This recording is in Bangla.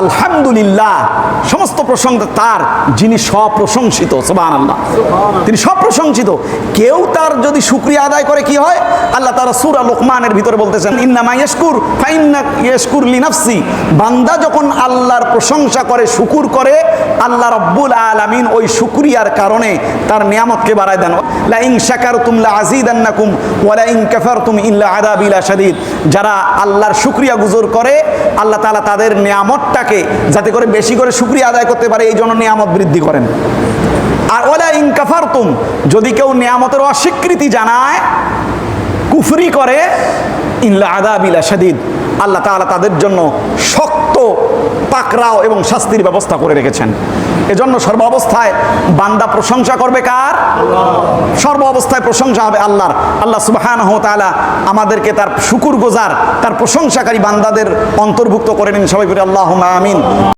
আলহামদুলিল্লাহ, সমস্ত প্রশংসা তার যিনি স্বপ্রশংসিত। সুবহানাল্লাহ, তিনি স্বপ্রশংসিত। কেউ তার যদি শুকরিয়া আদায় করে কি হয়? আল্লাহ তাআলা সূরা লোকমানের ভিতরে বলতেছেন, ইন্নামা ইয়াশকুর ফাইন্না ইয়াশকুর লিনাফসি। বান্দা যখন আল্লাহর প্রশংসা করে, শুকুর করে, আল্লাহ রাব্বুল আলামিন ওই শুকরিয়ার কারণে তার নিয়ামতকে বাড়ায় দেন। লা ইন শাকারতুম লা আযীদান্নাকুম ওয়া লা ইন কাফারতুম ইল্লা আযাবি লাশাদীদ। যারা আল্লাহর শুকরিয়া গুজর করে, আল্লাহ তাআলা তাদের নিয়ামতটাকে যাতে করে বেশি করে শুকরিয়া আদায় করতে পারে, এই জন্য নিয়ামত বৃদ্ধি করেন। আর ওয়ালা ইন কাফারতুম, যদি কেউ নিয়ামতের অস্বীকৃতি জানায়, কুফরি করে, ইল্লা আযাবি লাশাদীদ, আল্লাহ তাআলা তাদের জন্য শক্ত পাকড়াও এবং শাস্তির ব্যবস্থা করে রেখেছেন। এজন্য সর্ব অবস্থায় বান্দা প্রশংসা করবে কার? সর্ব অবস্থায় প্রশংসা হবে আল্লাহর। আল্লাহ সুবহানাহু ওয়া তাআলা আমাদেরকে তার শুকুরগুজার, তার প্রশংসাকারী বান্দাদের অন্তর্ভুক্ত করে নিন। সবাই বলি আল্লাহুম্মা আমিন।